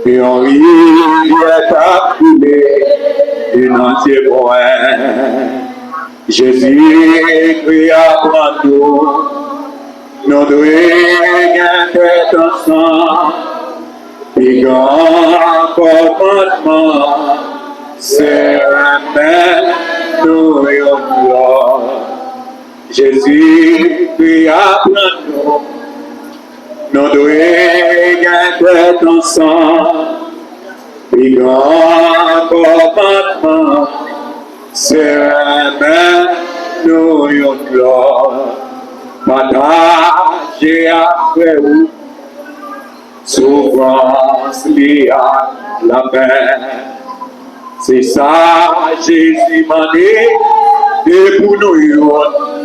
et en rivière a coulé un entier point. Jésus cria pour nous devons être ensemble, et grand commandement, c'est la main nous et Jésus cria pour nous devons être ensemble, et grand commandement, c'est la main nous et partager après vous, souffrance liée à la paix. C'est ça, Jésus m'a dit, et pour nous,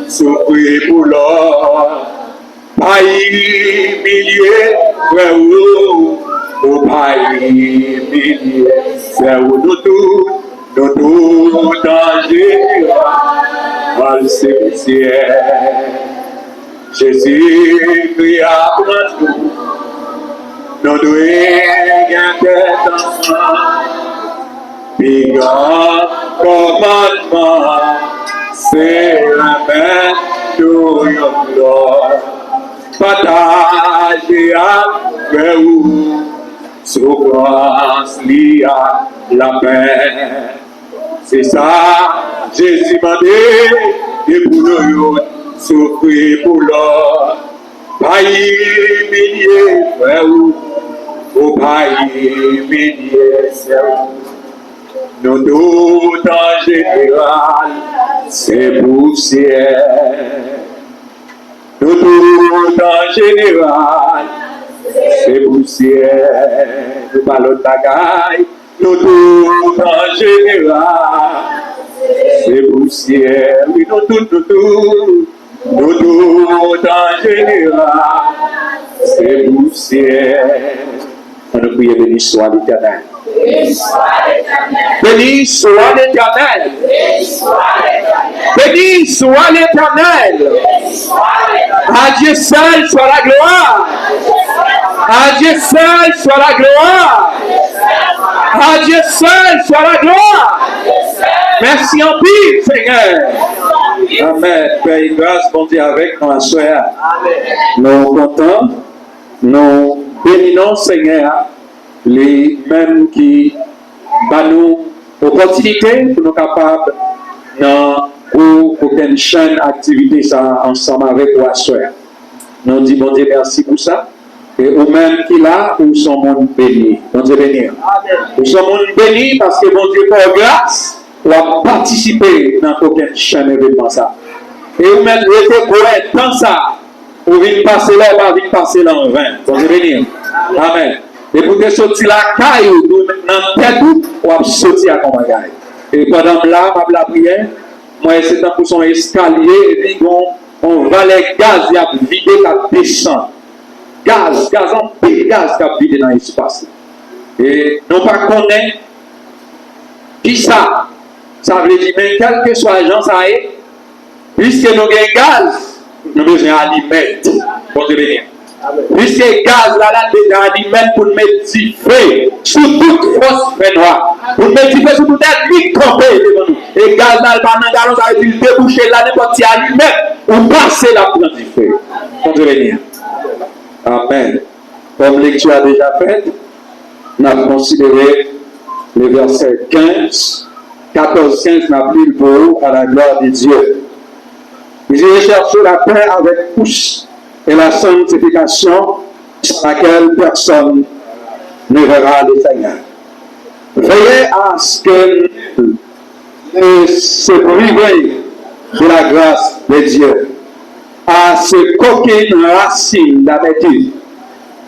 souffrir pour l'or. Pas humilier, frère, au pas humilier, c'est où nous tout danger, mal c'est le ciel. Jésus cria pour nous devons être ensemble, puis grand commandement, c'est la main de l'or. Partager avec vous, souffrance liée à la paix. C'est ça, Jésus m'a dit, et pour nous, souffrir pour l'or. Pas humilier, frère, ou pas humilier, frère. Nous doutes en général, c'est poussière. Nous doutes en général, c'est poussière. Nous parlons de bagaille. Nous doutes en général, c'est poussière. Oui, nous doutes en général, c'est poussière. On nous prie, béni soit l'Éternel. Béni soit l'Éternel. Béni soit l'Éternel. À Dieu seul soit la gloire. À Dieu seul soit la gloire. À Dieu seul soit la gloire. Merci en pile, Seigneur. Amen. Père et grâce, bon Dieu, avec nous, soeur. Nous comptons, nous bénissons, Seigneur, les mêmes qui nous opportunité pour nous capables dans aucune chaîne d'activité ça ensemble avec toi, soeur. Nous disons, bon Dieu, merci pour ça. Et au même qui là, nous sommes monde béni. Bon Dieu béni. Nous sommes monde béni parce que bon Dieu, par grâce, on a participé dans aucune chaîne d'événement ça. Et vous même restez correct dans ça. Vous venez passer là, vous venez passer là en vain. Bon Dieu béni. Amen. Et pour que sortir la caille, dans tête, on va sortir à comme un. Et pendant là, la prière, moi c'est un pour son escalier, et puis on va les gaz, il y a vidé la descend. Gaz en pile, gaz qui a vidé dans l'espace. Et non pas connaître qui ça. Ça veut dire, mais quel que soit l'agent, ça est, puisque nous avons gaz, nous avons besoin d'aliments. Pour devenir. Puisque gaz là, déjà aliments pour mettre du feu sur toute force noire. Pour mettre du feu sur toute ennemi campé devant nous. Et gaz là, pendant galon, ça veut dire déboucher là, n'importe quel aliment, ou passer là pour du feu. Pour devenir. Amen. Comme lecture a déjà faite, nous avons considéré les versets 15, 14-15, nous avons pris le beau à la gloire de Dieu. Ils cherchent la paix avec tous et la sanctification sans laquelle personne ne verra le Seigneur. Veillez à ce que nous se priver de la grâce de Dieu, à ce qu'aucune racine d'habitude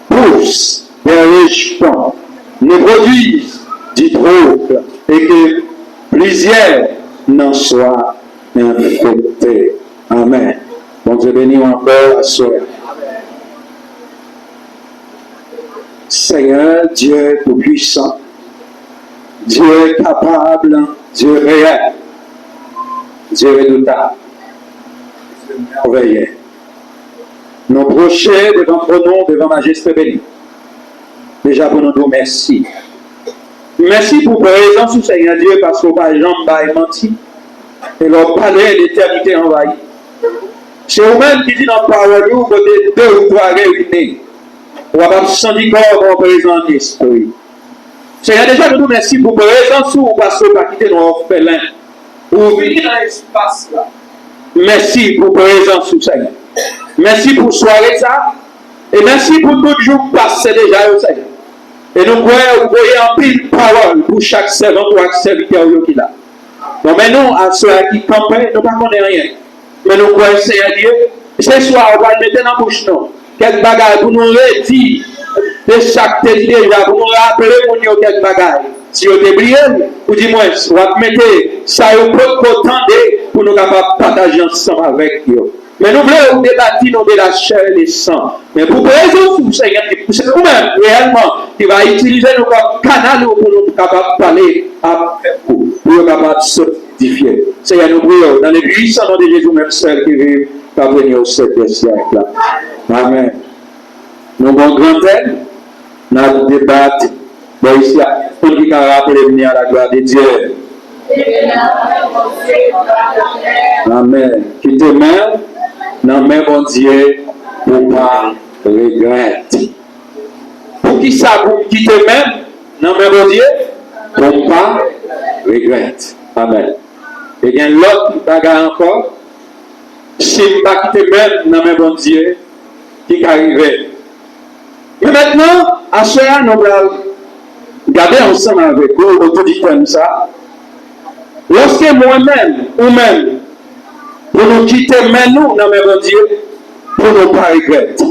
pousse des rejetons, ne produise du trouble et que plusieurs n'en soient infectés. Amen. Bon Dieu béni encore à soi. Seigneur, Dieu tout-puissant, Dieu capable, Dieu réel, Dieu redoutable, Dieu merveilleux. Nous prochés devant ton nom, devant majesté bénie. Déjà pour nous dire merci. Merci pour présence au Seigneur Dieu parce qu'on va jamais mentir. Et leur parler d'éternité envahie. C'est vous-même qui dit dans la parole, vous côté 2 ou 3 réunis. On va sentir corps en présence de l'esprit. Seigneur, déjà nous merci pour présence ou parce qu'on va quitter nos orphelins. Pour venir dans l'espace là. Merci pour présence au Seigneur. Merci pour soirée ça. Et merci pour tout jour passé déjà au Seigneur. Et nous voyons en pile parole pour chaque servant ou chaque serviteur qui est là. Donc, mais nous, à ceux qui campent, nous ne connaissons rien. Mais nous croyons, Seigneur Dieu, ce soir, on va le mettre dans la bouche, non. Quelques bagages pour nous redire de chaque tête déjà, pour nous rappeler pour nous quelques bagages. Si vous êtes brillé, ou dis-moi, on va mettre ça au potent pour nous capables de partager ensemble avec vous. Mais nous voulons débattre de la chair et le sang. Mais pour présenter, Seigneur, c'est nous-mêmes réellement qui va utiliser nos canaux pour nous capables de parler avec vous, pour nous capables de s'identifier. Seigneur, nous prions dans les puissants noms de Jésus, même celle qui vit à venir au 7e siècle. Amen. Nous avons grand aide, nous avons débattu, mais ici, pour qui a rappelé venir à la gloire de Dieu. Amen. Qui te mène dans même bon Dieu pour pas regretter. Pour qui ça pour qui te mène dans même bon Dieu pour pas regretter. Amen. Et bien l'autre bagarre encore. Si je pas qui te mène dans même bon Dieu qui arrive. Mais maintenant, à ce moment, nous allons garder ensemble avec vous, autour comme ça. Lorsque moi-même ou même pour nous quitter maintenant dans mes bon Dieu, pour nous pas regretter.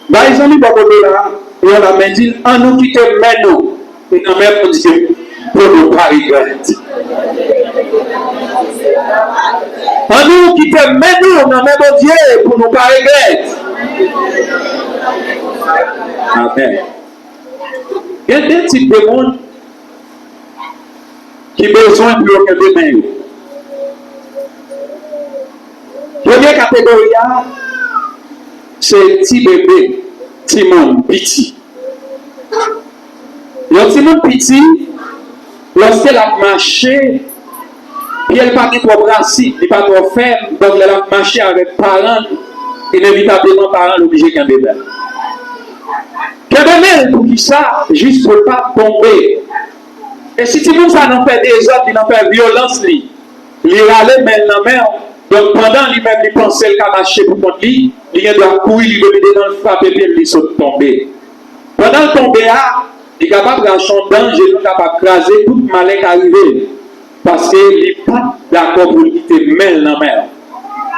Ils ont dit là, et on a dit, en nous quitter maintenant dans mes bon Dieu, pour nous pas regretter. En nous quitter maintenant dans mes bon Dieu, pour nous pas regretter. Amen. Il y a des types de monde qui ont besoin de l'occuper de main. Première catégorie, c'est petit bébé, petit monde petit. Le petit monde petit, lorsqu'elle a marché, puis elle n'a pas trop brassé, elle n'a pas trop ferme, donc elle a marché avec parents, inévitablement parents obligés qu'un bébé. Qu'un bébé, pour qui ça, juste pour ne pas tomber. Et si tu veux ça n'en fait des autres, il n'en fait violence, il râle même dans la mer. Donc pendant lui-même, il pensait qu'il a marché pour contre lui, il doit courir, il doit mettre dans le frappe et puis il saute tomber. Pendant le tomber, il est capable de son danger, il est capable de craser tout le malin qui arrive. Parce qu'il n'est pas d'accord pour quitter même dans la mer.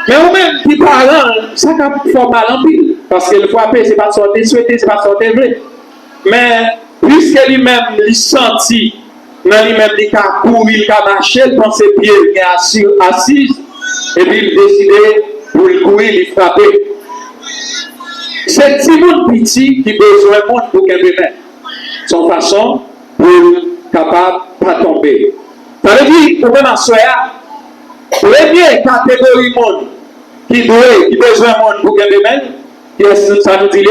Mais au même, les parents, ça fait mal en pile. Parce que le frapper, ce n'est pas sortir souhaité, ce n'est pas sortir vrai. Mais puisque lui-même, il sentit, dans lui-même, il a couru, il a marché, il pensait bien, il est assis. Et puis il décidait pour le courir, il frapper. C'est petit monde petit qui a besoin de monde pour qu'il ait son façon pour capable de ne pas tomber. Ça veut dire, pour même assoya, première catégorie monde qui a besoin de monde pour qu'il ait ça nous dit,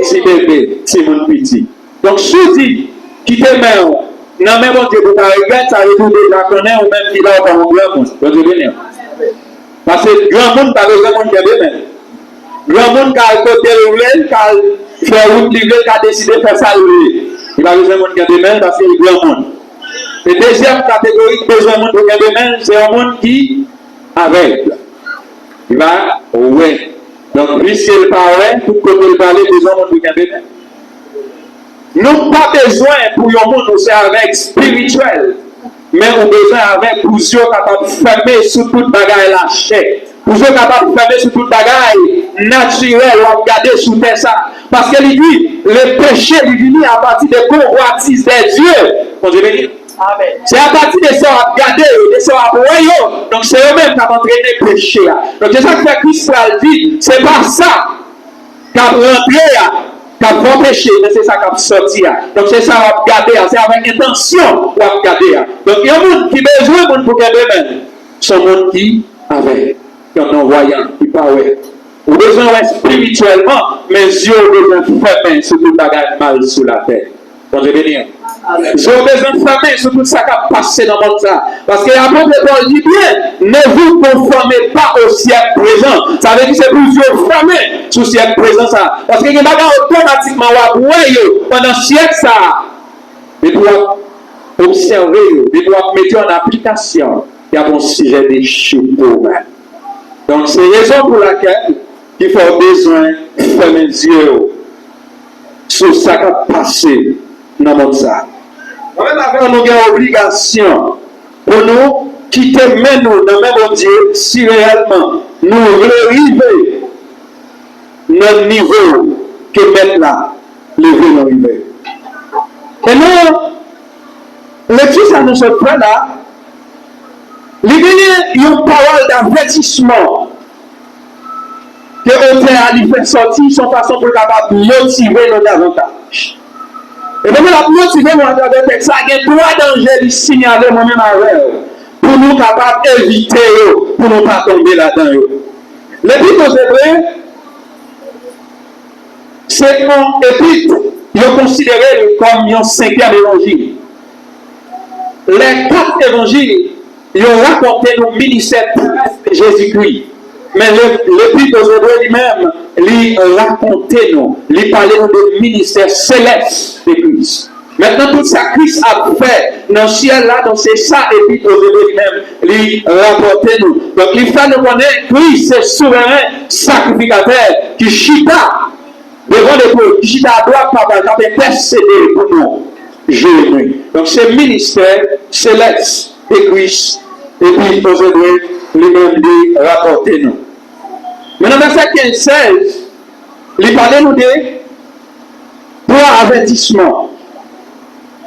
c'est bébé, c'est monde petit. Donc, si tu dis, qui te met, non, mais bon Dieu, pour ta regret, ça veut dire déjà connaît ou même qu'il a pas un grand monde. Parce que grand monde, pas besoin de monde qui est même. Grand monde qui a côté roulé, qui a fait route livrée, qui a décidé de faire ça rouler. Il a besoin de monde qui est même parce que c'est grand monde. Et deuxième catégorie qui a besoin de monde qui est même, c'est un monde qui aveugle. Il va ouais. Donc, puisqu'il parle, tout côté il parle, besoin de monde qui est même. Nous n'avons pas besoin pour le monde aussi avec spirituel. Mais on a besoin avec pour ceux capables de fermer sur toute bagaille la chair. Pour ceux capables de fermer sur toute bagaille naturelle, ou regarder sous terre ça. Parce qu'il dit, le péché est venu à partir des convoitises des dieux. C'est à partir de ça à regarder, de ça à voyer. Donc c'est eux-mêmes qui ont entraîné le péché. Donc c'est ça que Christ dit, c'est pas ça qui a rentré. Qui a grand péché, mais c'est ça qui a sorti. Donc c'est ça à regarder, c'est avec intention pour regarder. Donc il y a un monde qui a besoin de pour qu'elle même. C'est un monde qui avec, qui est non-voyant, qui pas ouais. Ou besoin spirituellement, mais Dieu a besoin de fermer sur tout bagage mal sur la terre. Bon Dieu béni. J'ai besoin de fermer sur tout ça qui a passé dans le monde. Parce que l'apôtre Paul dit bien, ne vous conformez pas au siècle présent. Ça veut dire que c'est pour Dieu fermer sur le siècle présent. Ça. Parce que les bagages automatiquement, pendant le siècle, ça. Mais pour observer, mais pour mettre en application, il y a un sujet de chute. Donc c'est la raison pour laquelle il faut besoin de fermer les yeux sur ce qui a passé dans le monde. Nous avons une obligation pour nous quitter nous dans le même Dieu si réellement nous arrivons dans le niveau que maintenant lever nos rivières. Et nous, l'étude ça nous se fait là, il y a une parole d'avertissement que l'auteur a fait sortir son façon pour capable motiver nos davantage. Et donc, la motiver nous à travers le ça, il y a trois dangers de signaler moi-même avec pour nous capables d'éviter, pour ne pas tomber là-dedans. L'épître aux Hébreux, c'est un épître, ils ont considéré comme un cinquième évangile. Les quatre évangiles, ils ont raconté le ministère de Jésus-Christ. Mais l'épître aux Hébreux lui-même, lui racontait nous, lui parlait du ministère céleste de Christ. Maintenant, tout ça Christ a fait dans le ciel là, donc c'est ça l'épître aux Hébreux lui-même, lui rapportait nous. Donc il fait nous connaître Christ, c'est souverain sacrificateur qui chita devant les pauvres, qui chita à droite par qui a intercédé pour nous. Jésus. Donc c'est le ministère céleste de Christ, et puis aux Hébreux lui-même lui rapportait nous. Maintenant, verset 15-16, il parlait nous de trois avertissements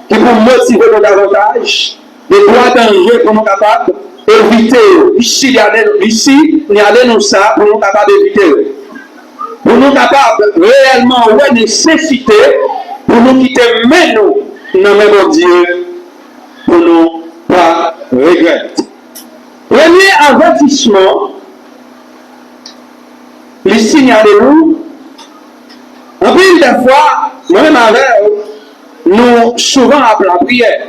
qui pour motiver nous davantage, de trois dangers pour nous capables d'éviter. Ici, il y a nous ça pour nous capables d'éviter. Pour nous capables réellement de nécessité pour nous quitter mais nous dans le même Dieu pour nous pas regretter. Premier avertissement, les signalez-nous. En plus des fois, moi-même avec nous, souvent après la prière,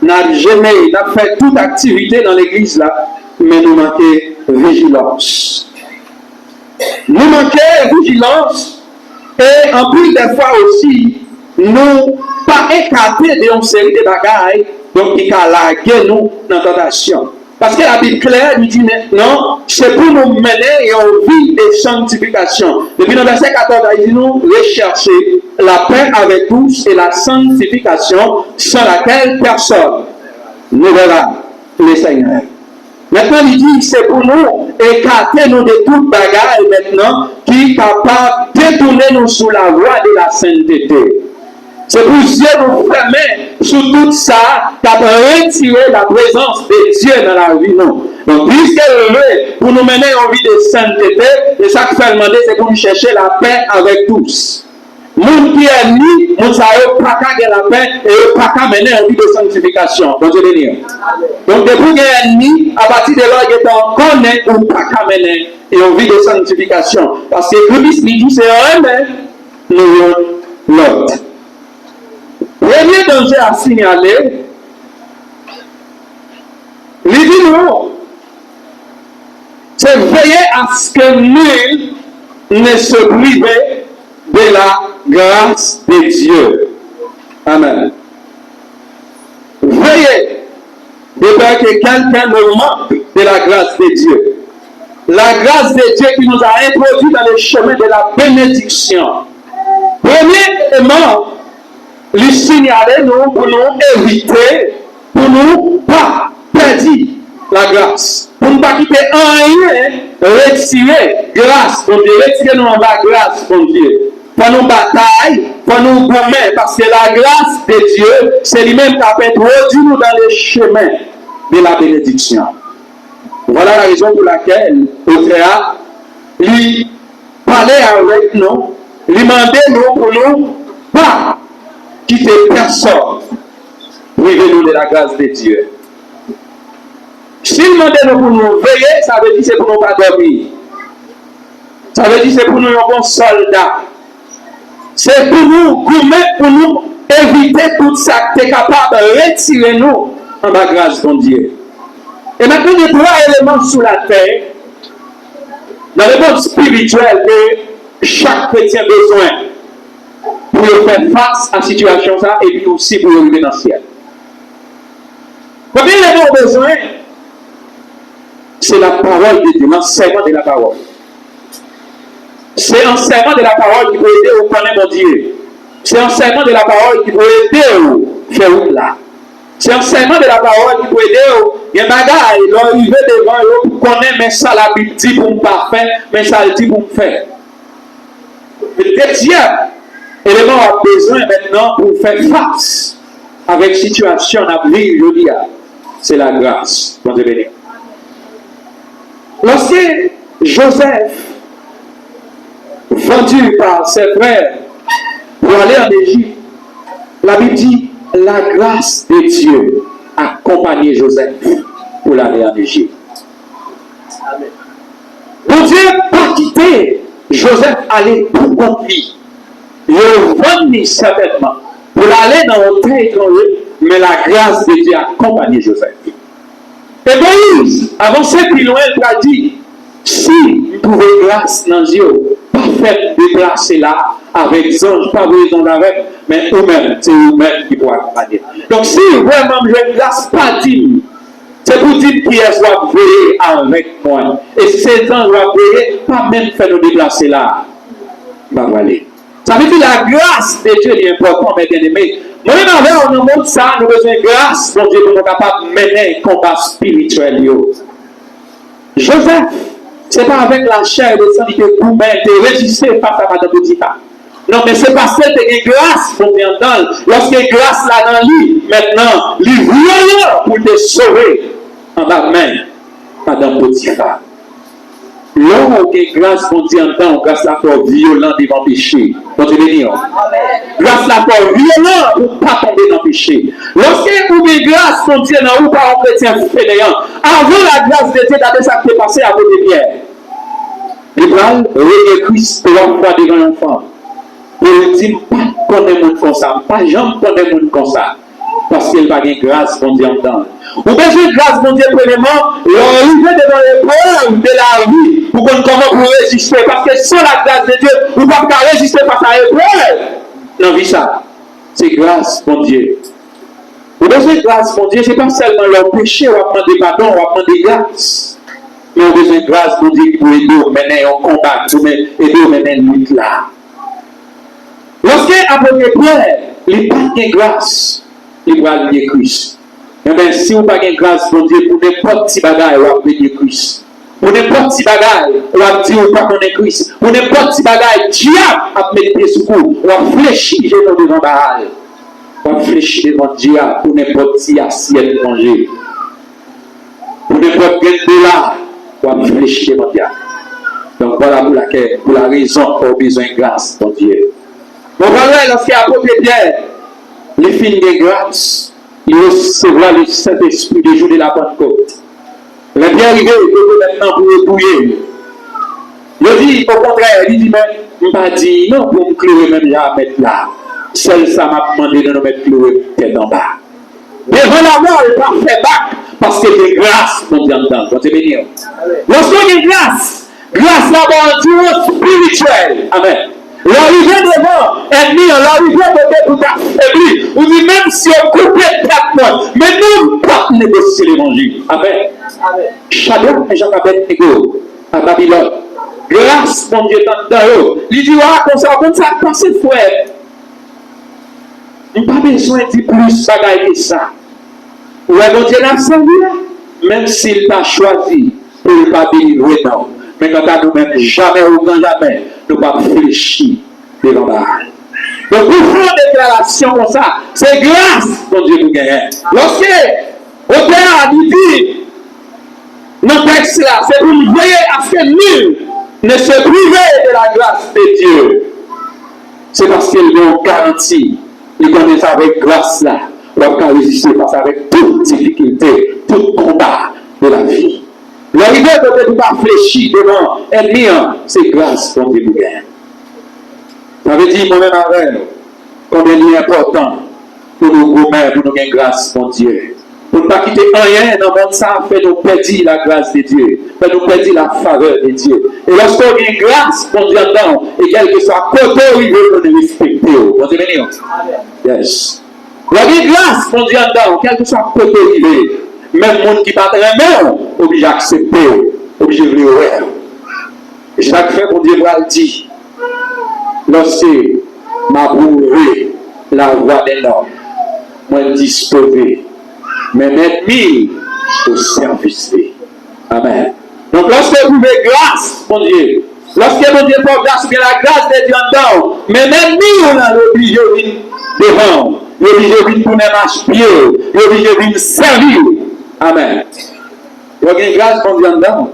nous n'avons jamais fait toute activité dans l'église là, mais nous manquons vigilance. Nous manquons vigilance et en plus des fois aussi, nous pas écarter de une série de bagailles, donc qui a largué nous dans la tentation. Parce que la Bible claire nous dit non, c'est pour nous mener en vie de sanctification. Depuis le verset 14, il dit nous rechercher la paix avec tous et la sanctification sans laquelle personne ne verra le Seigneur. Maintenant, il dit c'est pour nous écarter nous de toute bagarre maintenant qui est capable de détourner nous sous la voie de la sainteté. C'est pour Dieu nous fermer sur tout ça, qui a retiré la présence de Dieu dans la vie. Non. Donc, puisque pour nous mener en vie de sainteté, et ça qui fait demander, c'est pour nous chercher la paix avec tous. Moun qui est ni, moun sa yo pas qu'à la paix et pas qu'à mener en vie de sanctification. Bon Dieu béni. Donc, depuis qu'il y a ennemi, à partir de là, il est en connaît ou pas qu'à mener en vie de sanctification. Parce que Christ dit, c'est un mais nous l'autre. Premier danger à signaler, il dit non, c'est veiller à ce que nul ne se prive de la grâce de Dieu. Amen. Veillez de peur que quelqu'un ne manque de la grâce de Dieu. La grâce de Dieu qui nous a introduit dans le chemin de la bénédiction. Premièrement, lui signaler nous pour nous éviter, pour nous pas perdre la grâce. Pour ne pas quitter rien, retirer grâce, pour retirer nous en bas grâce, pour Dieu. Pour nous bataille, pour nous gommer, parce que la grâce de Dieu, c'est lui-même qui a introduit nous dans le chemin de la bénédiction. Voilà la raison pour laquelle l'auteur lui parlait avec nous, lui demandait nous pour nous pas quitter personne, priver nous de la grâce de Dieu. S'il demandait nous pour nous veiller, ça veut dire que c'est pour nous pas dormir. Ça veut dire que c'est pour nous un bon soldat. C'est pour nous gourmet, pour nous éviter tout ça qui est capable de retirer nous en bas grâce de Dieu. Et maintenant, il y a trois éléments sous la terre, dans le monde spirituel, que chaque chrétien a besoin pour faire face à la situation ça, et puis aussi pour arriver dans le ciel. Combien il a besoin? C'est la parole de Dieu, l'enseignement de la parole. C'est l'enseignement de la parole qui peut aider à connaître mon Dieu. C'est l'enseignement de la parole qui peut aider à faire où là. C'est l'enseignement de la parole qui peut aider à il y a des bagages, ils doivent arriver devant eux pour connaître, mais ça la Bible dit pour ne pas faire, mais ça le dit pour me faire. Le deuxième élément a besoin maintenant pour faire face avec la situation à vivre, je dis, c'est la grâce. Bon Dieu béni. Lorsque Joseph, vendu par ses frères pour aller en Égypte, la Bible dit la grâce de Dieu accompagnait Joseph pour aller en Égypte. Bon Dieu n'a pas quitté Joseph aller pour compte lui. Il vendu certainement pour aller dans un terre étranger, mais la grâce de Dieu accompagnait Joseph. Et Moïse, avancé plus loin, il a dit, si vous trouvez grâce dans Dieu, pas fait déplacer là avec anges, pas raison avec, mais vous-même, c'est vous-même qui pouvez accompagner. Donc si vraiment je ne grâce pas dit, c'est pour dire qui est soit veiller avec moi. Et ces anges doivent veiller, pas même faire nous déplacer là. Bah voilà. Ça veut dire la grâce de Dieu est importante, mes bien-aimés. Moi-même, avec on montre ça, nous avons besoin de grâce pour Dieu pour nous capables de mener un combat spirituel. Joseph, ce n'est pas avec la chair et le sang qui te gourmet, de résister face à Madame Potiphar. Non, mais c'est parce que tu as une grâce pour t'entendre. Lorsqu'il y a grâce là dans lui, maintenant, lui violent pour te sauver en bas main, Madame Potiphar. L'homme qui est grâce pour t'entendre, grâce la force violente devant le péché. Pour te bénir. Grâce la force violente pour ne pas tomber dans le péché. Lorsque vous avez grâce pour Dieu dans ou par un chrétien fainéant, avant la grâce de Dieu, d'abord ça qui est passé à vos Pierre. L'Ibrahim, regardez Christ trois fois devant l'enfant. Pour lui dire, pas connaître mon comme ça, pas jamais connaître mon comme ça. Parce qu'il va gagner grâce pour Dieu entendre. Ou bien j'ai grâce pour Dieu premièrement, l'arrivée devant l'épreuve de la vie, pour qu'on comment pour résister. Parce que sans la grâce de Dieu, vous ne pouvez pas résister face à l'épreuve. Non, vie ça. C'est grâce pour Dieu. Ou bien j'ai grâce pour Dieu, ce n'est pas seulement leur péché, on va prendre des pardons, on va prendre des grâces. Mais on a besoin de grâce pour Dieu pour aider à mener un combat, pour aider à mener une lutte là. Lorsque après Pierre, il pas de grâce, il va lier Christ. Eh bien, si vous n'avez pas de grâce pour Dieu, pour n'importe petit bagage, vous avez lier Christ. Pour n'importe petit bagage, vous avez dit vous pas connaître Christ. Pour n'importe petit bagage, diable a mettre pied sous vous. Vous avez fléchi devant Baal. Vous avez fléchi devant diable pour n'importe petit assiette manger. Pour n'importe quel dollar, vous avez fléchi devant diable. Donc voilà pour la raison qu'on a besoin de grâce pour Dieu. Mon frère, lorsqu'il y a apôtre Pierre, les filles de grâce, il recevra le Saint-Esprit des jours de la Pentecôte. Le Pierre arrivé, il maintenant pour épouiller. Il dit, au contraire, il dit, mais je ne pas dit, non, pour me clouer même là, mettre là. Seul ça m'a demandé de nous mettre clouer tête en bas. Devant la mort, il va faire bac, parce que j'ai grâce pour Dieu entendre. Vous êtes béni. Lorsqu'on a grâce, grâce là-bas, Dieu spirituel. Amen. L'arrivée devant ennemi, l'arrivée de pour t'affaiblir. Ou dit même si on coupe les quatre mois, mais nous ne pouvons pas négocier l'évangile. Amen. Shadrach et Abednego à Babylone. Grâce, mon Dieu, dans eux. Il dit, comme ça, passez frère. Il n'y a pas besoin de plus bagaille que ça. Ouais, mon Dieu l'a servi, même s'il t'a choisi pour ne pas délivrer, non. Mais quand nous-mêmes, jamais ou grand jamais, nous ne pas réfléchir devant Baal. Donc, pour faire une déclaration comme ça, c'est grâce, mon Dieu, nous gagnons. Lorsque, au Père nous dit, dans le texte là, c'est pour nous veiller à ce que nul ne se prive de la grâce de Dieu. C'est parce qu'il nous garantit, il connaît ça avec grâce là, on va résister face avec toute difficulté, tout combat de la vie. L'arrivée peut-être pas fléchir devant ennemi, c'est grâce pour Dieu. Ça veut dire moi-même avec combien il est important pour nous gourmets, pour nous gagner grâce pour Dieu. Pour ne pas quitter rien dans le monde, ça fait nous perdre la grâce de Dieu, fait nous perdre la faveur de Dieu. Et lorsqu'on a une grâce pour Dieu dedans, et quel que soit côté où il veut nous respecter. Vous avez béni? Yes. Il y a une grâce pour Dieu dedans, quel que soit côté où il veut. Même le monde qui bat la main, obligé d'accepter, obligé de le voir. Et chaque fois qu'on Dieu va le dire, lorsque m'a prouvé la voix des hommes, moi disposé, mais mettre mis au service. Amen. Donc lorsque vous avez grâce, mon Dieu, lorsque mon Dieu porte grâce, bien la grâce de Dieu en dedans, mais même mis on a l'obligé devant, l'obligé de venir pour marcher pied, l'obligé de venir servir. Amen. Vous avez une grâce pour Dieu en dedans,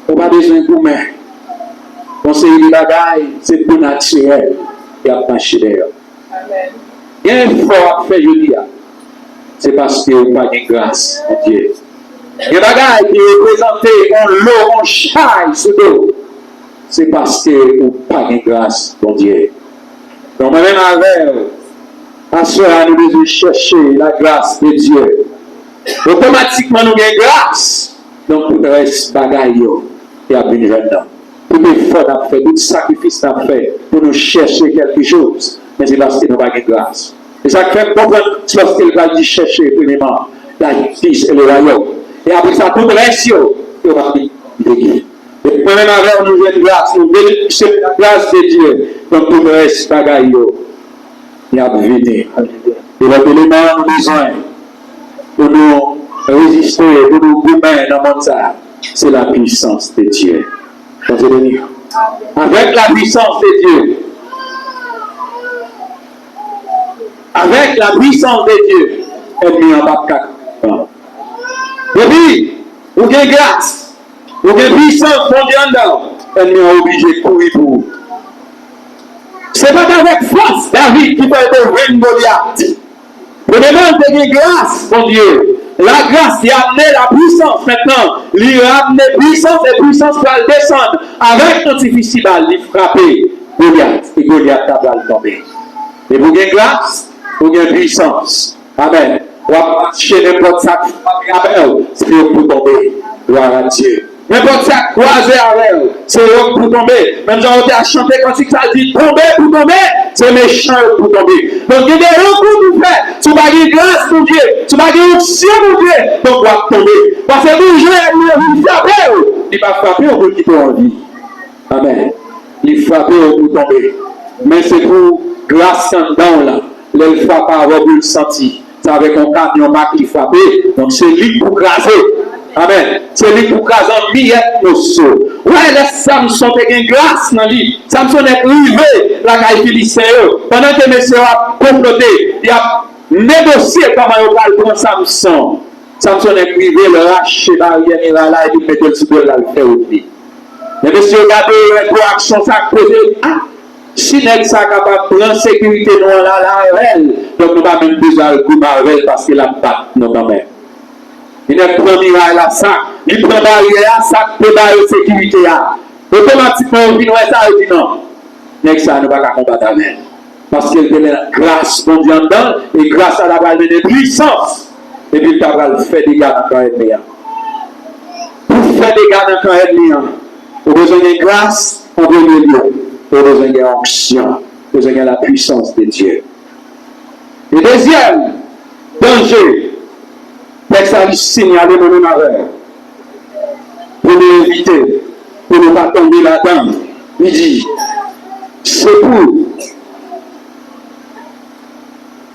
vous n'avez pas besoin de vous mettre. Conseiller les bagailles, c'est pour naturel. Il y a pas chez d'ailleurs. Amen. Il y a un effort à faire, je dis. C'est parce que vous n'avez pas de grâce, mon Dieu. Il y a des bagailles qui représentent en l'eau, en chaille sous l'eau. C'est parce que vous n'avez pas de grâce, mon Dieu. Donc, même avec, à cela, nous devons chercher la grâce de Dieu. Automatiquement, nous avons grâce. Donc, tout le reste, bagaille, il y a une jeune dame. Tout effort à faire, tout sacrifice à faire pour nous chercher quelque chose. Mais c'est parce que nous n'avons pas de grâce. Et ça fait comprendre lorsqu'il va dire chercher premièrement la justice et le royaume. Et après ça, tout le reste, il va dire. Et moi-même avec nous avons une grâce, nous avons la grâce de Dieu. Donc tout le reste, bagaille, il a venu. Et l'autre élément, nous avons besoin pour nous résister, pour nous gouverner dans le monde, c'est la puissance de Dieu. Avec la puissance de Dieu, avec la puissance de Dieu, ennemi en bas de 4. Et puis, vous avez grâce, vous avez puissance pour Dieu en dedans, ennemi est obligé de courir pour vous. Ce n'est pas avec force, David, qui peut être un Goliath. Premièrement, vous avez grâce pour Dieu. La grâce, il a amené la puissance maintenant. Il a amené puissance et puissance pour aller descendre. Avec notre difficile, il frapper Goliath. Et Goliath va tomber. Et vous avez grâce, vous avez puissance. Amen. Vous allez marcher n'importe ça qui c'est pour tomber. Gloire à Dieu. N'importe ça croisé avec eux, c'est eux pour tomber. Même si on a chanté quand ça dit tomber pour tomber, c'est méchant pour tomber. Donc il y a des recours pour faire. Tu vas gagner grâce pour Dieu. Tu vas gagner option pour Dieu. Donc on va tomber. Parce que vous jouez, vous frappez. Il va frapper au bout qui peut en vie. Amen. Il frappe au bout tomber. Mais c'est pour grâce en dedans là. Le frappe à avoir le senti. C'est avec un camion marque qui frappe. Donc c'est lui pour craser. Amen. C'est lui pour craser un billet nos sauts. Ouais, les Samson ont une grâce dans lui. Samson est arrivé la caille Philistin. Pendant que monsieur a comploté, il a négocié comment il va prendre Samson. Samson est arrivé, le racher barrière là et il met le sous de là, le fait aussi. Mais monsieur, regardez la réaction, ça posé. Ah, si n'est ça capable de prendre sécurité dans la réelle, donc nous n'avons pas même besoin de Marvel parce qu'il a pas non quand même. Il a pris miraille là, ça, il prend barrière, ça peut barrière sécurité là. Automatiquement, on vient ça et dit non. Next ça, nous ne pouvons pas combattre avec. Parce qu'il y a grâce pour Dieu dedans, et grâce à la balle de puissance, et puis il va faire des gars dans le corps ennemi. Pour faire des gars dans le corps ennemi, on a besoin de grâce en premier lieu. On a besoin d'onction, on a besoin de la puissance de Dieu. Et deuxième danger, texte a signalé mon malheur. Pour nous éviter, pour ne pas tomber là-dedans, il dit, c'est pour.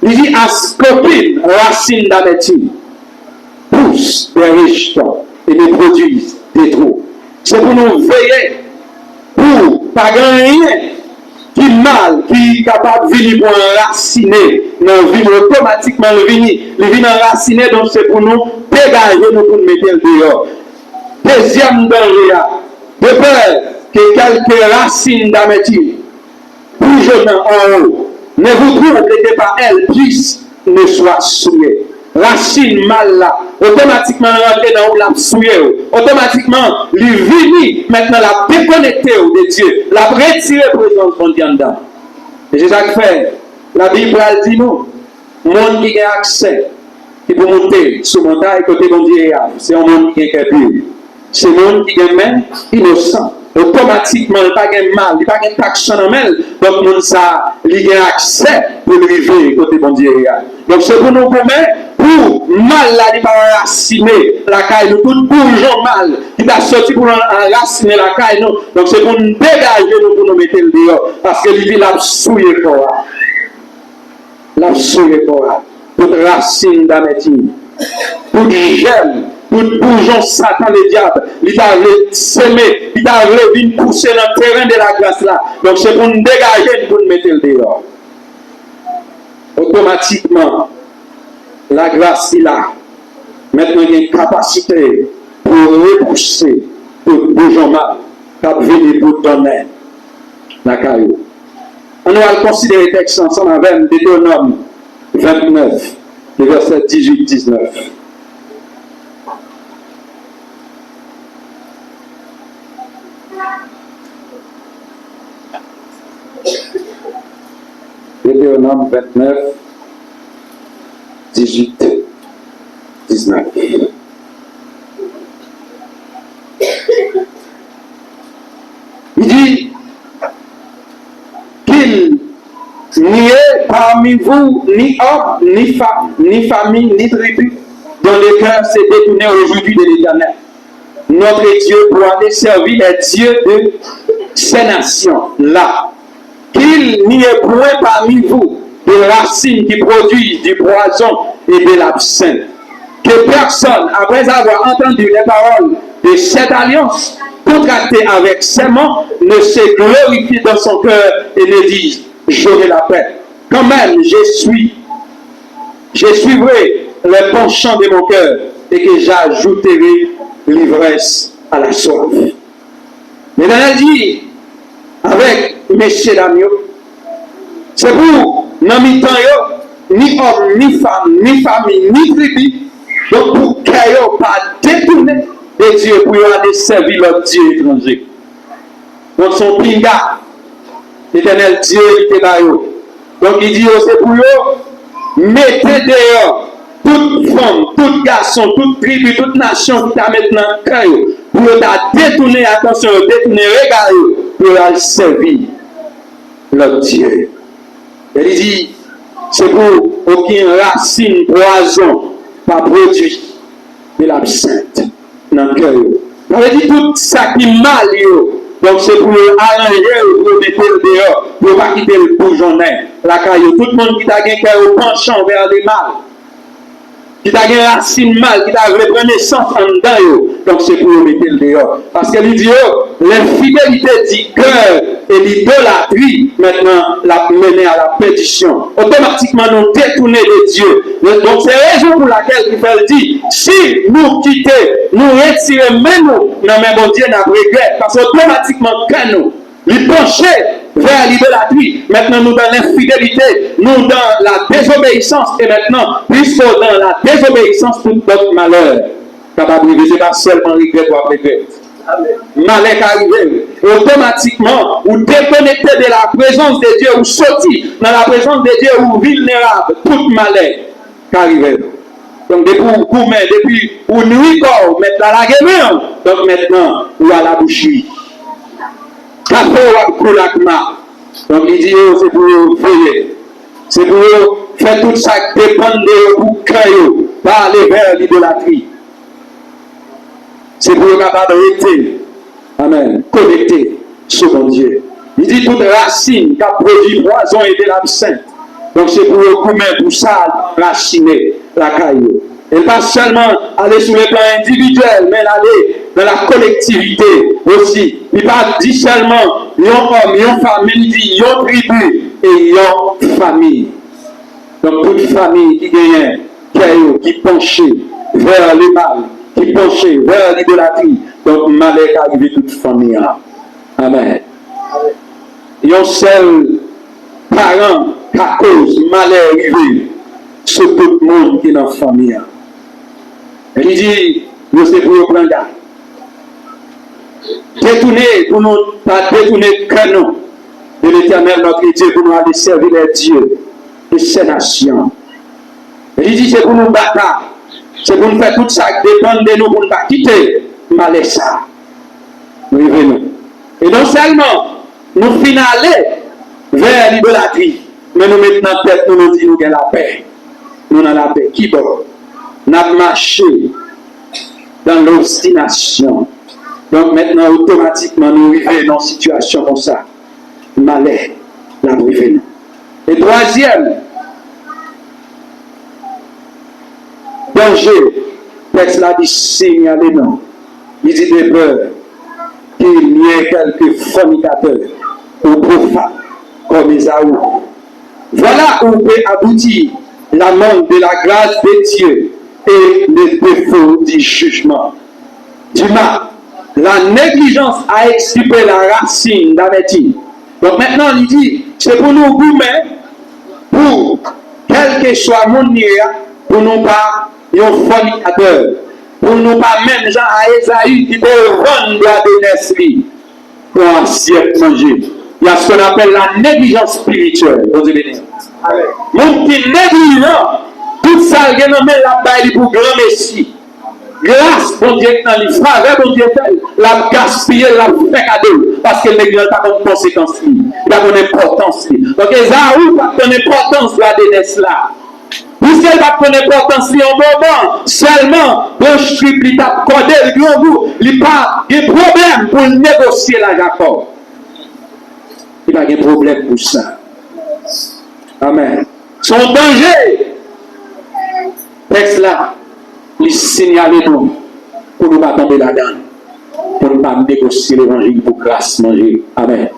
Il dit, ascopine, racine d'amertume, pousse des rejetons et des produisent des trous. C'est pour nous veiller, pour pas gagner qui mal, qui est capable de venir pour enraciner, non, venir automatiquement le venir enraciner, donc c'est pour nous dégager, nous pour nous mettre le dehors. Deuxième danger, de peur que quelques racines d'amertume, plus jeune en haut, ne vous trompez pas elle puisse ne soit souillée. racine mal là, automatiquement rentrer dans la souillé, automatiquement lui vini maintenant la déconnecter de Dieu, la retirer présence de Dieu dedans. Et c'est ça que fait. La Bible dit nous, monde qui a accès, qui peut monter sur montagne côté bon Dieu, c'est un monde qui est pur. C'est un monde qui est même innocent. Automatiquement, il n'y a pas de mal, il n'y a pas de taxe en main. Donc, monde ça, il a accès pour le vivre côté bon Dieu. Donc, c'est pour nous permettre, pour mal là, il va enraciner la caille, nous, tout bourgeon mal, qui va sortir pour enraciner la caille, nous. Donc, c'est pour nous dégager, nous, pour nous mettre le dehors. Parce que l'île a souillé quoi. La souillé quoi. Toute racine d'amétine, toute gemme, tout bourgeon Satan le diable, il t'a semé, il t'a venir pousser dans le terrain de la grâce là. Donc c'est pour nous dégager, pour nous mettre le dehors. Automatiquement, la grâce est là. Maintenant, il y a une capacité pour repousser tout bourgeon mal, qui venir pour donner la caillou. On va considérer le texte ensemble avec Deutéronome 29, le verset 18-19. Deutéronome 29, 18, 19. Il dit qu'il n'y ait parmi vous ni homme, ni femme, ni famille, ni tribu, dont le cœur s'est détourné aujourd'hui de l'Éternel, notre Dieu, pour aller servir les dieux de ces nations-là. Qu'il n'y ait point parmi vous de racines qui produisent du poison et de l'absinthe. Que personne, après avoir entendu les paroles de cette alliance contractée avec ses mains, ne se glorifie dans son cœur et ne dise: j'aurai la paix. Quand même, je suivrai le penchant de mon cœur et que j'ajouterai l'ivresse à la soif. L'Éternel dit avec messieurs dames, c'est pour non mi-temps, ni homme, ni femme, ni famille, ni tribu, donc pour qu'ils ne pas détourner de Dieu pour aller servir leur Dieu étranger. Donc son pinga, l'Éternel Dieu, il était là. Donc il dit, c'est pour eux, mettez dehors toute femme, tout garçon, toute tribu, toute nation qui t'a maintenant créé, pour détourner, attention, détourner, regardez, pour aller servir leur Dieu. Il dit, c'est pour aucune racine, poison, pas produit de l'absinthe dans le cœur. Ça veut dire tout ça qui est mal, donc c'est pour arranger, pour mettre le dehors, pour ne pas quitter le bourgeonnet, la caillou. Tout le monde qui a un cœur penchant vers le mal, qui a une racine mal, qui a reconnaissance en dedans, donc c'est pour mettre le dehors. Parce que lui dit, l'infidélité du cœur et l'idolâtrie, maintenant, l'a mené à la perdition. Automatiquement, nous détourner de Dieu. Donc c'est la raison pour laquelle il fait dire, si nous quittons, nous retirons même nous, non mais bon Dieu n'a regret. Parce qu'automatiquement, quand nous, les pencher vers l'idolâtrie, maintenant nous dans l'infidélité, nous dans la désobéissance, et maintenant, puisque dans la désobéissance, tout notre malheur. Capable de ce pas seulement regret ou regret. Malheur arrivé. Automatiquement, vous déconnectez de la présence de Dieu, vous sortez dans la présence de Dieu, vous vulnérable, tout malheur arrivé. Donc depuis vous nuit corps, mettre dans la gueule, donc maintenant, vous à la boucherie. Café ou koulakma. Donc il dit, c'est pour vous veiller. C'est pour vous faire tout ça qui dépend de vous créer, pas aller vers l'idolâtrie. C'est pour vous capable d'arrêter. Amen. Connecter sur mon Dieu. Il dit toute racine qui a produit poison et de l'absinthe. Donc c'est pour vous commettre pour ça, raciner la caillou. Et pas seulement aller sur le plan individuel, mais aller dans la collectivité aussi. Il ne pas dit seulement, il y a un homme, il y a une femme, il dit, il y a une tribu et il y a une famille. Donc toute famille qui gagne, qui penche vers le mal, qui penche vers l'idolâtrie, donc malheur arrive toute famille. Amen. Il y a un seul parent qui a cause malheur arrivé. sur tout le monde qui est dans la famille. Il dit, nous sommes pour prendre garde. Détourner pour nous, pas détourner que nous de l'éternel notre Dieu pour nous aller servir les dieux de ces nations. Il dit, c'est pour nous battre, c'est pour nous faire tout ça qui dépend de nous, pour ne pas quitter, malais ça. Nous venons. Et non seulement, nous finalons vers l'idolâtrie, mais nous mettons en tête, nous nous disons, nous avons la paix. Nous avons la paix. Qui bon? Nous avons marché dans l'obstination. Donc maintenant, automatiquement, nous arrivons dans une situation comme ça. Malais, la arrivons. Et troisième, danger, texte là dit signaler non. Il dit de peur qu'il y ait quelques fornicateurs ou profanes comme Esaü. Voilà où peut aboutir la manque de la grâce de Dieu et le défaut du jugement. Du mal, la négligence a extirpé la racine d'avertir. Donc maintenant, il dit, c'est pour nous gourmets, pour quel que soit mon niveau, pour nous pas un fornicateur, pour nous pas même gens à Esaü qui peut vendre la bénesse pour assiette manger. Il y a ce qu'on appelle la négligence spirituelle. Mon petit négligent, tout ça, il y a la baille pour grand messie. Grâce, bon Dieu, dans les faveurs, bon Dieu, la gaspiller, la fait cadeau. Parce que le négligent n'a pas de conséquences. Il n'a pas d'importance. Donc, Esaü n'a pas d'importance de la dénesse là. Puisqu'elle n'a pas d'importance en moment, seulement, le strip, il t'a codé le grand goût, il n'a pas de problème pour négocier la Jacob. Il n'y a pas de problème pour ça. Amen. Son danger, texte là, il signale nous pour ne pas tomber là-dedans, pour ne pas négocier l'évangile pour grâce manger. Amen.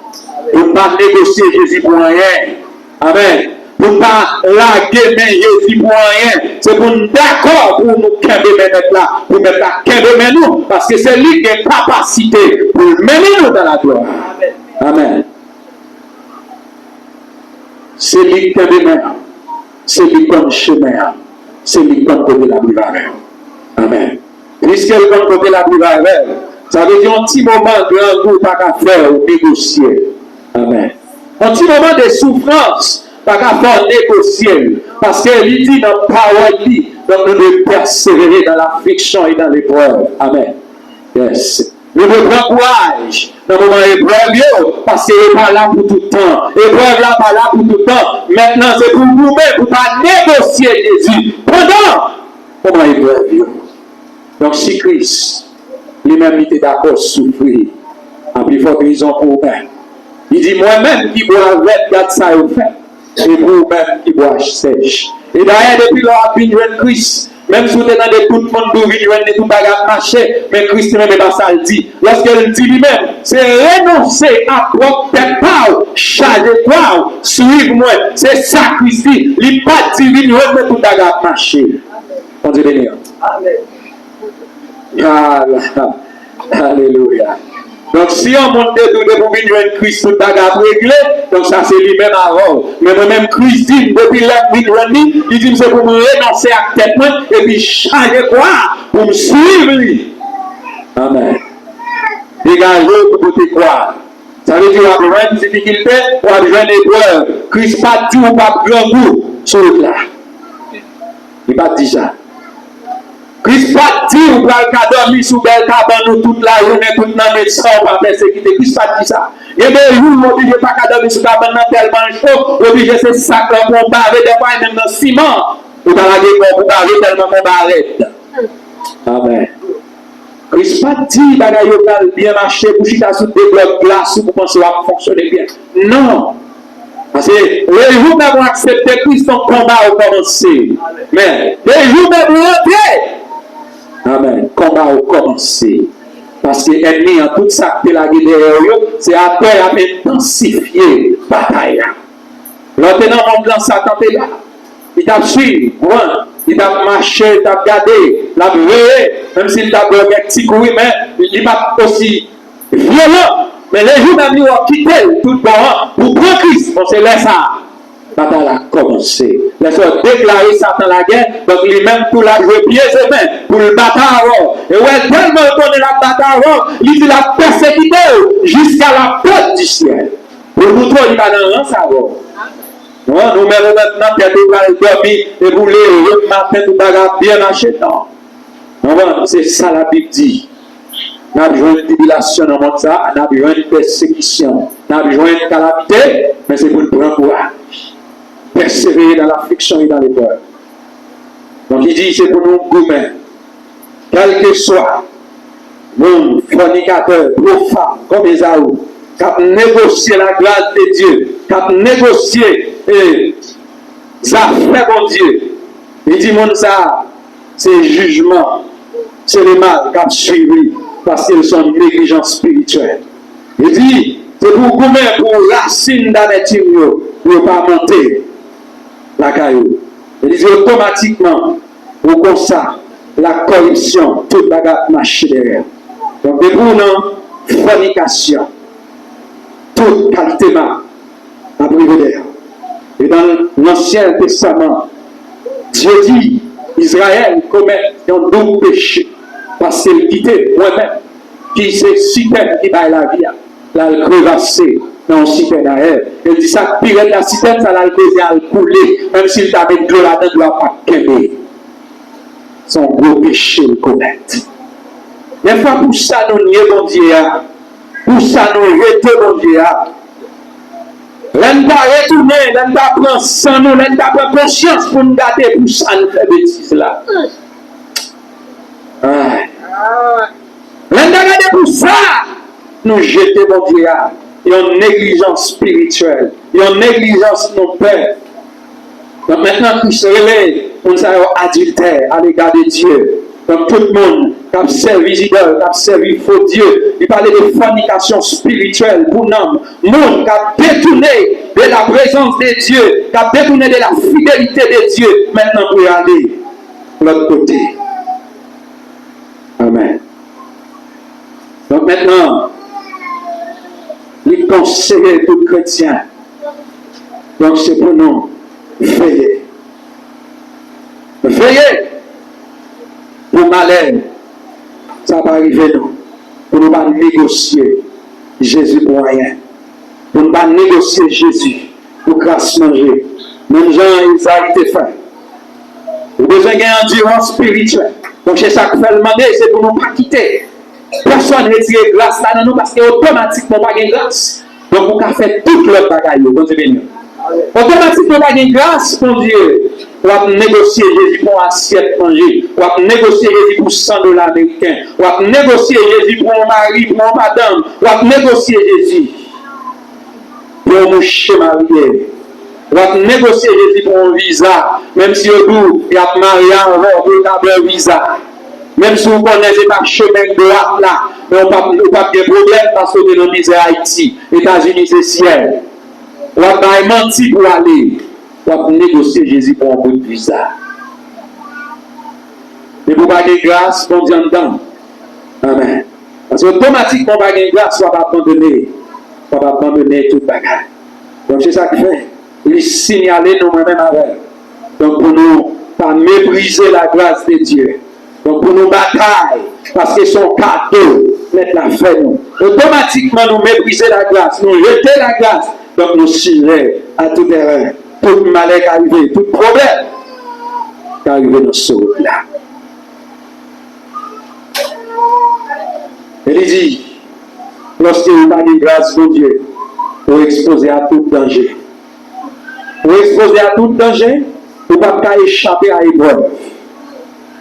Pour ne pas négocier Jésus pour rien. Amen. Pour ne pas laguer Jésus pour rien. C'est pour nous d'accord pour nous mettre là, pour mettre là, nous, parce que c'est lui qui a capacité pour mener nous dans la gloire. Amen. C'est lui qui a des mains. C'est lui qui a le chemin. C'est lui qui a côté la brivare. Amen. Puisqu'elle a côté la brivare, ça veut dire un petit moment de grand goût pas qu'à faire ou négocier. Amen. Un petit moment de souffrance pas qu'à faire négocier. Parce qu'elle dit dans la parole, donc nous devons persévérer dans l'affliction et dans l'épreuve. Amen. Yes. Nous devons prendre courage dans le moment épreuve, parce qu'il n'est pas là pour tout le temps. L'épreuve là pas là pour tout le temps. Maintenant, c'est pour vous-même, pour ne pas négocier Jésus. Pendant le moment épreuve. Donc, si Christ, lui-même, était d'accord à souffrir, en plus fort prison pour vous-même. Il dit, moi-même qui bois avec, garde ça au fait. Et vous-même qui bois sèche. Et d'ailleurs, depuis lors, il y a Christ. Même si vous êtes dans tout le monde pour venir de tout bagarre marché, mais Christ même n'est pas ça le dit. Lorsqu'il dit lui-même, c'est renoncer à propre tête, charger quoi, suivre-moi. C'est ça Christ dit. Il n'est pas dit venir de tout bagarre marché. On dit béni. Amen. Alléluia. Donc si on monte de pour venir de Christ tout bagarre réglé, donc ça c'est lui-même avant. Mais moi-même Christ dit, depuis il dit c'est pour me renoncer à tête et puis changer quoi pour me suivre lui. Amen. Dégagez pour côté quoi. Ça veut dire qu'on a besoin de difficulté, on a besoin d'épreuve. Christ pas dit ou pas grand goût sur le là. Il pas dit ça. Christ pas dit ou pas dormir sous belle cabane toute la journée, toute la médecin, on va persécuter. Christ pas dit ça. Et bien, vous n'obligez pas qu'à dormir sous cabane tellement chaud, obligé c'est sac là pour barrer des fois même dans le ciment. Ou dans la gueule pour barrer tellement qu'on barre. Amen. Christ pas dit bagaille bien marcher pour chita sous des blocs glace pour penser à fonctionner bien. Non. Parce que les jours où vous accepté Christ, ton combat a commencé. Mais les jours où vous rentrez, amen, combat a commencé. Parce que l'ennemi en tout ça que la guerre, c'est après à intensifier la bataille. L'autre mon blanc Satan est là. Il t'a suivi, il t'a marché, il t'a gardé, il t'a veillé, même s'il t'a bloqué un petit coup, mais il m'a aussi violent. Mais les jours d'avenir ont quitté tout le monde pour prendre Christ. On se laisse ça. La bataille a commencé. Les autres déclaré Satan la guerre, donc lui-même tout l'a joué pieds et mains pour le battre avant. Et ouais, tellement qu'on la battre avant, il dit la persécuté jusqu'à la porte du ciel. Pour nous montrer qu'il va dans un savoir. Nous mettons maintenant tête de dormir et pour les matin tout bagarre bien marché. Non. C'est ça la Bible dit. Nous avons besoin de tribulation dans le monde, nous avons besoin de persécution, nous avons besoin de calamité, mais c'est pour le prendre courage. Persévérer dans l'affliction et dans l'épreuve. Donc il dit, c'est pour nous gourmets, quel que soit, nous, fornicateurs, profanes, comme Esaü, qui a négocié la grâce de Dieu, qui a négocié les affaires de Dieu. Il dit, mon ça, c'est jugement, c'est le mal qui a suivi, parce qu'ils sont négligents spirituels. Il dit, c'est pour gourmets, pour racine d'amertume, pour ne pas monter. La caillou. Il dit automatiquement, au comme ça, la corruption, toute bagarre marche derrière. Donc, de nous, fornication, toute qualité mal, à privé d'air. Et dans l'Ancien Testament, Dieu dit, Israël commet un double péché, parce qu'il quittait moi-même, qui c'est citerne qui baille la vie, là, le crevassé. Dans le citerne d'ailleurs. Il dit ça, pire de la citerne, ça l'a causé à le couler, même s'il t'a mis de l'eau là-dedans, il ne doit pas quémer. Son gros péché le commettre. Des fois, pour ça, nous nions bon Dieu. Pour ça, nous rejetons bon Dieu. L'un pas retourner, l'un pas prendre sans nous, l'un pas prendre conscience pour nous garder, pour ça, nous faire bêtises là. L'un pas garder pour ça, nous jeter bon Dieu. Il y a une négligence spirituelle. Il y a une négligence non père. Donc maintenant, tout se relève, on s'est adultère à l'égard de Dieu. Donc tout le monde qui a servi idole, qui a servi faux Dieu, il parlait de fornication spirituelle pour l'homme. Monde qui a détourné de la présence de Dieu, qui a détourné de la fidélité de Dieu, maintenant pour y aller de l'autre côté. Amen. Donc maintenant, il conseille tout chrétien. Donc c'est pour nous veiller. Veiller pour malheur. Ça va arriver nous. Pour ne pas négocier Jésus pour rien. Pour ne pas négocier Jésus pour grâce manger. Même gens, ils ont été faits. Vous avez besoin d'une endurance spirituelle. Donc c'est ça que fait le demander, c'est pour nous pas quitter. Personne ne retire grâce là dans nous parce qu'automatiquement pas de grâce. Donc on a fait toute l'autre bagaille. Automatiquement pas de grâce pour Dieu. On va négocier Jésus pour assiette manger. On va négocier Jésus pour $100 américains. On va négocier Jésus pour mon mari, pour mon madame. On va négocier Jésus pour mon schéma marié. On va négocier Jésus pour un visa. Même si au bout, il y a marié avant, il y a un visa. Même si vous connaissez pas le chemin de droite là, mais on n'a pas de problème parce que nous sommes en Haïti, États-Unis, c'est ciel. On va mentir pour aller. On va négocier Jésus pour un bon visa. Mais pour pas de grâce, on dit en dedans. Amen. Parce qu'automatiquement, on va de grâce, on va abandonner toute bagarre. Donc c'est ça qu'il fait. Il signaler nous-mêmes avec. Donc pour nous, pas mépriser la grâce de Dieu. Donc pour nous batailler, parce que son cadeau, mettre la fait nous. Automatiquement nous mépriser la grâce, nous jeter la grâce. Donc nous signer à toute erreur, tout malheur qui arrive, tout problème qui arrive dans ce là. Il dit, lorsque vous avez de grâce de Dieu, vous exposez à tout danger. Vous exposez à tout danger, vous ne pouvez pas échapper à l'épreuve.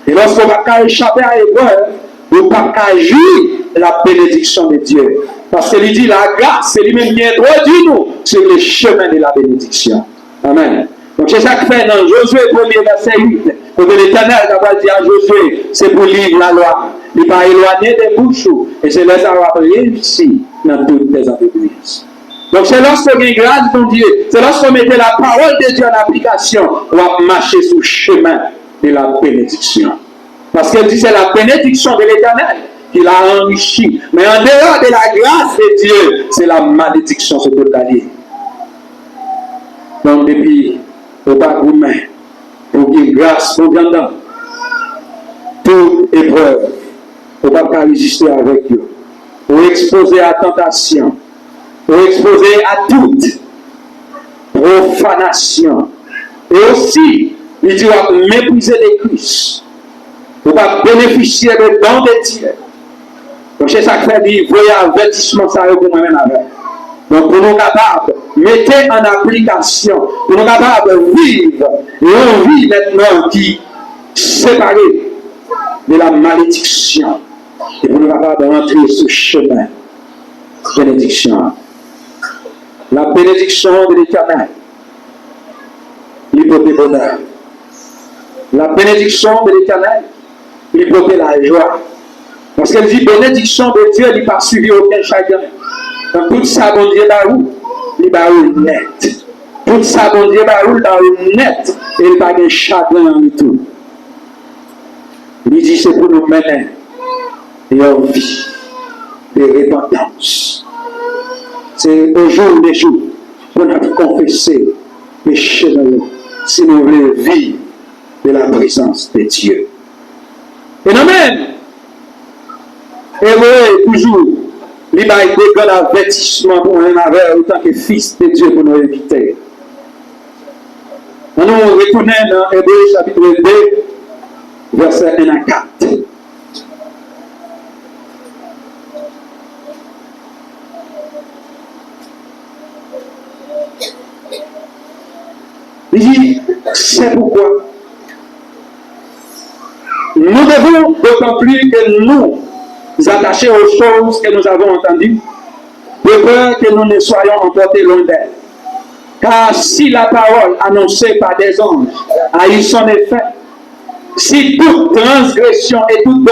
Et lorsque vous ne pouvez pas échapper à l'épreuve, vous ne pouvez pas jouir la bénédiction de Dieu. Parce qu'il dit la grâce, c'est lui-même qui introduit nous sur le chemin de la bénédiction. Amen. Donc c'est ça que fait dans Josué 1er verset 8. Que l'Éternel a dit à Josué, c'est pour lire la loi. Il ne va pas éloigner des bouches. Et c'est là avoir réussi dans toutes les entreprises. Donc c'est lorsqu'on a grâce de Dieu, c'est lorsqu'on mettait la parole de Dieu en application, on va marcher sur le chemin de la bénédiction. Parce qu'elle dit c'est la bénédiction de l'Éternel qui l'a enrichi. Mais en dehors de la grâce de Dieu, c'est la malédiction sur toute la vie. Donc depuis au bas de main, pour qu'il grâce pour pendant toute épreuve, au bas de résister avec eux, pour exposer à tentation, pour exposer à toute profanation, et aussi, il dit, mépriser les Christ, pour pas bénéficier des dons de Dieu. Donc, c'est ça que fait dire, voyez avertissement, ça pour moi-même avec. Donc, pour nous capables, mettez en application, pour nous capables de vivre, et on vit maintenant qui séparé de la malédiction, et pour nous capables de rentrer sur le chemin. Bénédiction. La bénédiction de l'Éternel, il porte bonheur. La bénédiction de l'Éternel, il porte la joie. Parce qu'elle dit bénédiction de Dieu, il n'a pas suivi aucun chagrin. Donc tout ça, bon Dieu, il va net. Tout ça, bon Dieu, il va net. Et il n'a pas de chagrin du tout. Il dit c'est pour nous mener et en vie de repentance. C'est au jour des jours qu'on a confessé péché de nous, si nous voulons vivre de la présence de Dieu. Et nous-mêmes, et toujours, il va être des grands avertissements pour nous en tant que fils de Dieu pour nous éviter. Nous retournons dans Hébreux chapitre 2, verset 1 à 4. Il dit, c'est pourquoi nous devons d'autant plus que nous attacher aux choses que nous avons entendues, de peur que nous ne soyons emportés loin d'elles. Car si la parole annoncée par des anges a eu son effet, si toute transgression et toute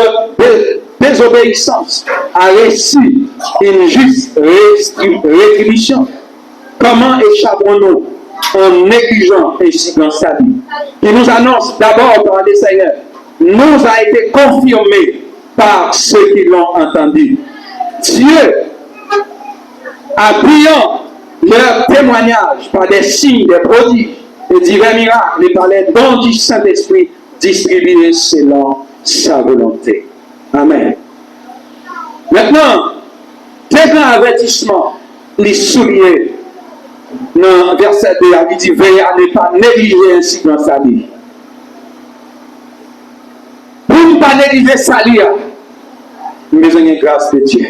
désobéissance a reçu une juste rétribution, comment échapperons-nous en négligeant ainsi dans sa vie, qui nous annonce d'abord par les Seigneurs, nous a été confirmé par ceux qui l'ont entendu. Dieu, appuyant leur témoignage par des signes, des prodiges et divers miracles, et par les dons du Saint-Esprit distribués selon sa volonté. Amen. Maintenant, très grand avertissement, les souliers, dans verset 2, il dit, veillez à ne pas négliger ainsi dans sa vie. Pour ne pas négliger sa vie, nous avons besoin de grâce de Dieu.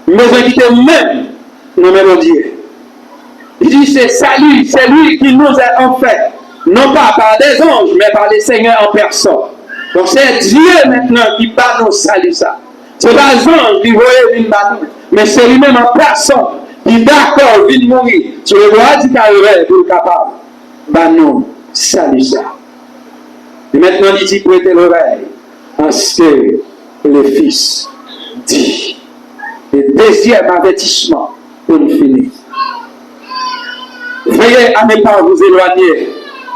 Nous avons besoin de même, nous même Dieu. Il dit, c'est salut, c'est lui qui nous a en fait, non pas par des anges, mais par les seigneurs en personne. Donc c'est Dieu maintenant qui bat nos salut ça. C'est pas les anges qui voyaient une battre, mais c'est lui-même en personne. Il est d'accord, il vient mourir sur le droit du carré pour être capable. Ben non, salut ça. Et maintenant, il dit prêtez l'oreille à ce que le Fils dit. Le deuxième avertissement pour nous finir. Veillez à ne pas vous éloigner,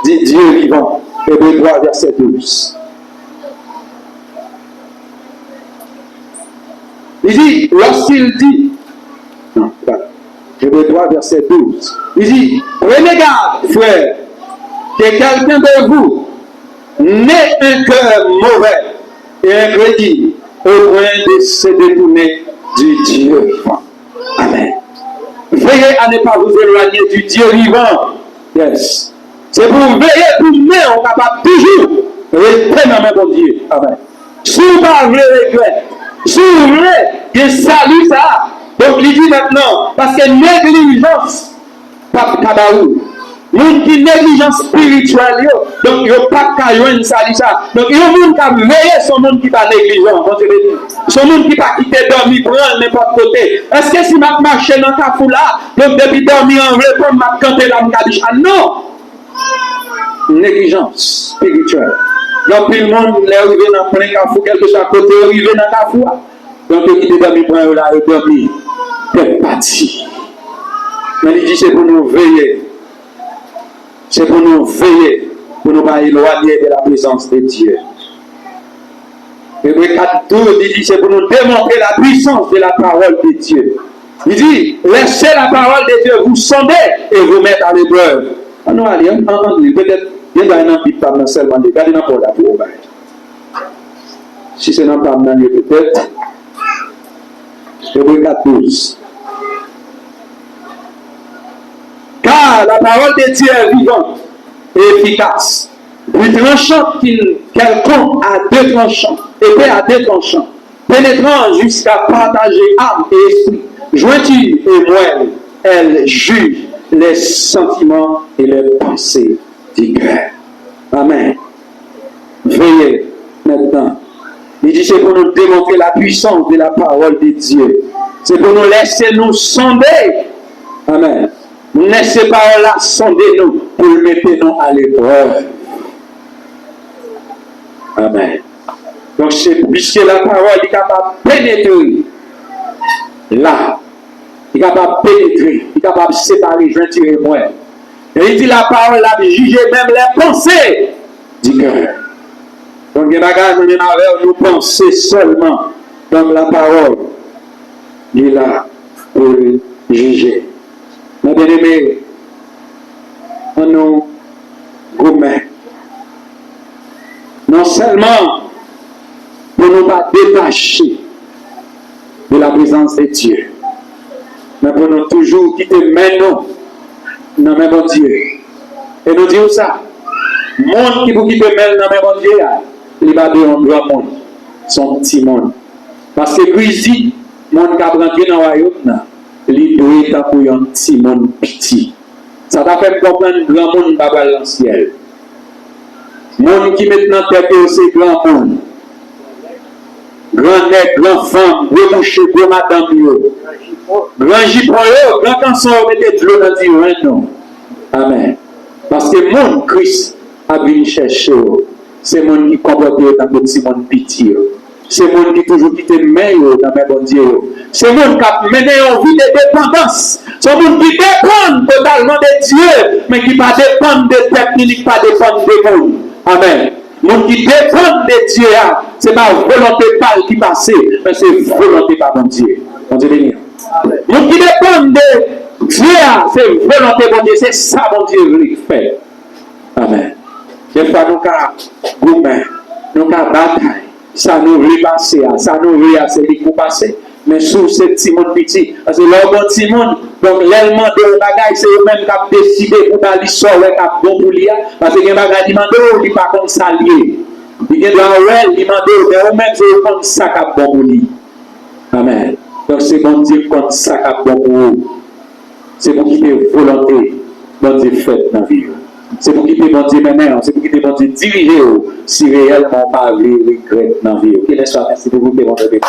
dit Dieu vivant. Hébreux 3, verset 12. Il dit, lorsqu'il dit, non, pardon. Hébreux 3, verset 12. Il dit, prenez garde, frère, que quelqu'un de vous n'ait un cœur mauvais et incrédule au point de se détourner du Dieu vivant. Amen. Veillez à ne pas vous éloigner du Dieu vivant. Yes. C'est pour veiller pour nous, on est capable toujours rester dans le bon Dieu. Amen. Si vous parlez regret, si vous voulez, salut ça. Donc, il dit maintenant, parce que négligence, pas kabaou, moun qui négligence spirituelle, donc il n'y a pas qu'à joindre ça. Donc, il y a un monde qui a veillé son monde qui n'est pas négligent. Son monde qui n'est pas quitté dormir, prendre n'importe côté. Est-ce que si je marche dans ta foule là, donc depuis dormir en vrai, pour me canter là, je non! Négligence spirituelle. Donc, tout le monde est arrivé dans plein cafou, quelque chose à côté, arrivé dans ta foule. Donc, il quitte dormir, prendre là, dormir. C'est parti. Mais il dit c'est pour nous veiller. C'est pour nous veiller, pour nous pas éloigner de la présence de Dieu. Hébreux 4:12, il dit c'est pour nous démontrer la puissance de la parole de Dieu. Il dit, laissez la parole de Dieu vous sonder et vous mettre à l'épreuve. nous allons peut-être, il y a un petit pas seulement, regardez dans la pour si c'est dans le pas peut-être, Hébreux 14. Car la parole de Dieu est vivante et efficace, plus tranchante quelconque à deux tranchants, épée à deux tranchants, pénétrant jusqu'à partager âme et esprit, jointure et moelle, elle juge les sentiments et les pensées du cœur. Amen. Veillez maintenant. Il dit c'est pour nous démontrer la puissance de la parole de Dieu. C'est pour nous laisser nous sonder. Amen. Laissez parole là sonder nous pour le mettre nous à l'épreuve. Amen. Donc c'est puisque la parole est capable de pénétrer là. Il est capable de pénétrer. Il est capable de séparer jointure et moelle. Et il dit la parole a jugé même les pensées du cœur. Donc, nous penser seulement dans la parole. Il est là pour juger. Mes bien-aimés, on nous gourmet. Non seulement pour ne pas détacher de la présence de Dieu, mais pour nous toujours quitter maintenant dans le bon Dieu. Et nous disons ça. Le monde qui vous quitte maintenant dans le bon Dieu, il va de un grand monde, son petit monde. Parce que Christ, le monde qui a rentré dans le royaume, il doit être pour un petit monde petit. Ça t'a fait comprendre le grand monde qui va dans le ciel. Le monde qui maintenant tête c'est grand monde. Grand nègre, grand femme, gros mouché, gros madame, grand jipon, grand cancer, mettez de l'eau dans le non. Amen. Parce que mon Christ a venu chercher. C'est mon qui comporte dans le petit monde pitié. C'est mon qui toujours quitte meilleur dans mes bons dieux. C'est mon qui a mené une vie de dépendance. C'est mon qui dépend totalement de Dieu, mais qui ne dépend de techniques, pas dépend de monde. Amen. Mon qui dépend de Dieu, ce n'est pas volonté pâle qui passe, mais c'est volonté par mon Dieu. Mon Dieu béni. Mon qui dépend de Dieu, c'est volonté mon Dieu, c'est ça mon Dieu qui fait. Amen. Des fois, nous avons gourmet, nous avons bataille, ça nous repasser, ça nous repasser, pour passer. Mais sous ce petit monde petit, parce que leur bon petit monde, donc l'élément de bagaille, c'est eux-mêmes qui ont décidé pour aller sortir, qui ont bon pour lui, parce que les bagailles, ils demandent, ils pas comme ça lié. Ils demandent, ils demandent, mais eux-mêmes, c'est comme ça qui ont bon pour lui. Amen. Donc c'est bon Dieu comme ça qui ont bon pour vous. C'est pour qu'il ait volonté, bon Dieu fait dans la vie. C'est pour quitter bon Dieu maintenant, c'est pour quitter bon Dieu diriger si réellement pas les regrets dans la vie. Ok, laisse-moi, merci beaucoup, mon Dieu.